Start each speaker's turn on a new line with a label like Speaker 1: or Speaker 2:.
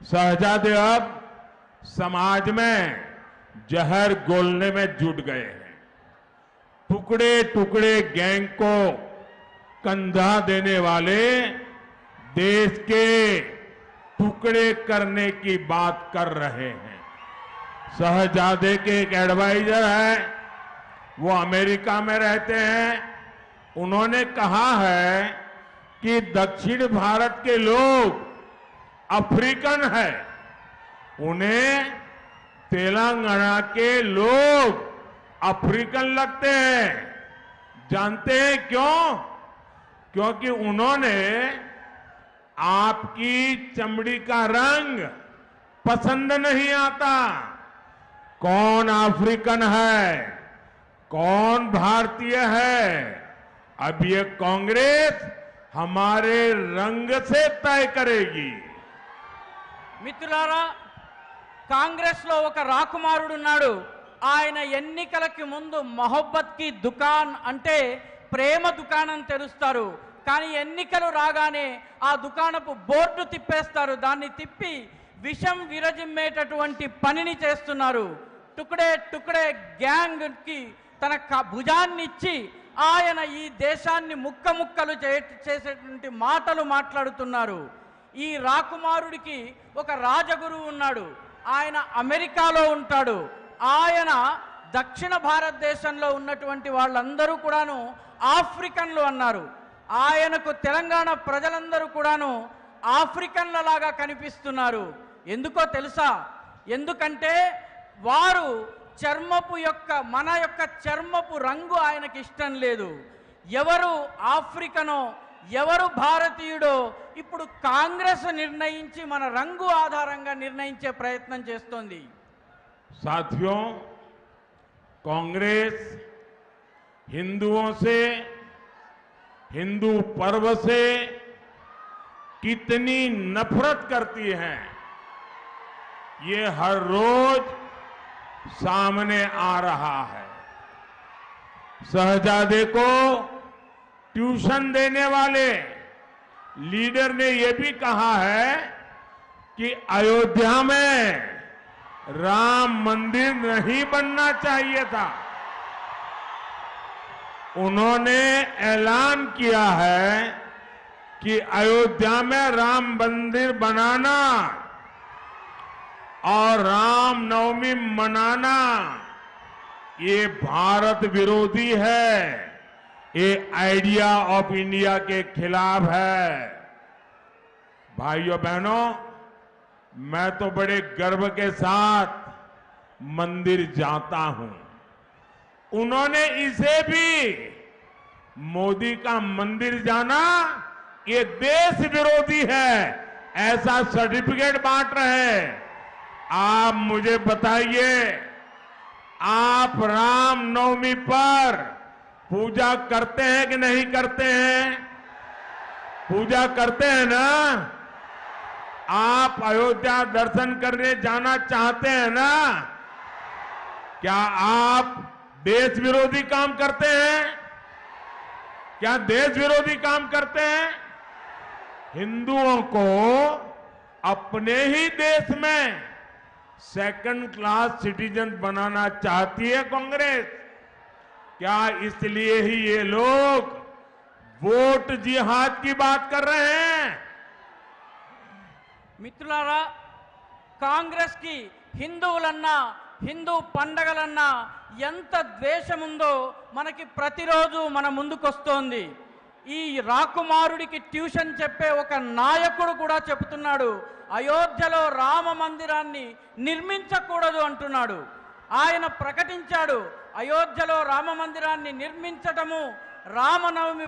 Speaker 1: शहजादे अब समाज में जहर घोलने में जुट गए हैं। टुकड़े टुकड़े गैंग को कंधा देने वाले देश के टुकड़े करने की बात कर रहे हैं। शहजादे के एक एडवाइजर है, वो अमेरिका में रहते हैं। उन्होंने कहा है कि दक्षिण भारत के लोग अफ्रीकन है, उन्हें तेलंगाना के लोग अफ्रीकन लगते हैं। जानते हैं क्यों? क्योंकि उन्होंने आपकी चमड़ी का रंग पसंद नहीं आता। कौन अफ्रीकन है, कौन भारतीय है, अब ये कांग्रेस हमारे रंग से तय करेगी।
Speaker 2: మిత్రులారా, కాంగ్రెస్ లో ఒక రాకుమారుడు ఉన్నాడు. ఆయన ఎన్నికలకి ముందు మొహబ్బత్ కి దుకాన్ అంటే ప్రేమ దుకాణం తెరుస్తారు. కానీ ఎన్నికలు రాగానే ఆ దుకాణపు బోర్డు తిప్పేస్తారు. దాన్ని తిప్పి విషం విరజిమ్మేటటువంటి పనిని చేస్తున్నారు. టుకడే టుకడే గ్యాంగ్ కి తన భుజాన్ని ఇచ్చి ఆయన ఈ దేశాన్ని ముక్క ముక్కలు చేసేటువంటి మాటలు మాట్లాడుతున్నారు. ఈ రాకుమారుడికి ఒక రాజగురువు ఉన్నాడు. ఆయన అమెరికాలో ఉంటాడు. ఆయన దక్షిణ భారతదేశంలో ఉన్నటువంటి వాళ్ళందరూ కూడాను ఆఫ్రికన్లు అన్నారు. ఆయనకు తెలంగాణ ప్రజలందరూ కూడాను ఆఫ్రికన్లలాగా కనిపిస్తున్నారు. ఎందుకో తెలుసా? ఎందుకంటే వారు మన యొక్క చర్మపు రంగు ఆయనకి ఇష్టం లేదు. ఎవరు ఆఫ్రికనో ఎవరు భారతీయుడో ఇప్పుడు కాంగ్రెస్ నిర్ణయించి మన రంగు ఆధారంగా నిర్ణయించే ప్రయత్నం చేస్తోంది.
Speaker 1: साथियों, कांग्रेस हिंदुओं से, हिंदू पर्व से कितनी नफरत करती है, ये हर रोज सामने आ रहा है। शहजादे को ट्यूशन देने वाले लीडर ने यह भी कहा है कि अयोध्या में राम मंदिर नहीं बनना चाहिए था। उन्होंने ऐलान किया है कि अयोध्या में राम मंदिर बनाना और रामनवमी मनाना ये भारत विरोधी है, ये आइडिया ऑफ इंडिया के खिलाफ है। भाइयों बहनों, मैं तो बड़े गर्व के साथ मंदिर जाता हूं। उन्होंने इसे भी मोदी का मंदिर जाना ये देश विरोधी है ऐसा सर्टिफिकेट बांट रहे हैं। आप मुझे बताइए, आप रामनवमी पर पूजा करते हैं कि नहीं करते हैं? पूजा करते हैं ना? आप अयोध्या दर्शन करने जाना चाहते हैं ना? क्या आप देश विरोधी काम करते हैं? क्या देश विरोधी काम करते हैं? हिंदुओं को अपने ही देश में सेकंड क्लास सिटीजन बनाना चाहती है कांग्रेस। क्या इसलिए ही ये लोग वोट जिहाद की बात कर रहे हैं?
Speaker 2: మిత్రులారా, కాంగ్రెస్ కి హిందువులన్నా హిందూ పండగలన్నా ఎంత ద్వేషముందో మనకి ప్రతిరోజు మన ముందుకొస్తోంది. ఈ రాకుమారుడికి ట్యూషన్ చెప్పే ఒక నాయకుడు కూడా చెబుతున్నాడు, అయోధ్యలో రామ మందిరాన్ని నిర్మించకూడదు అంటున్నాడు. ఆయన ప్రకటించాడు, అయోధ్యలో రామ మందిరాన్ని నిర్మించటము రామనవమి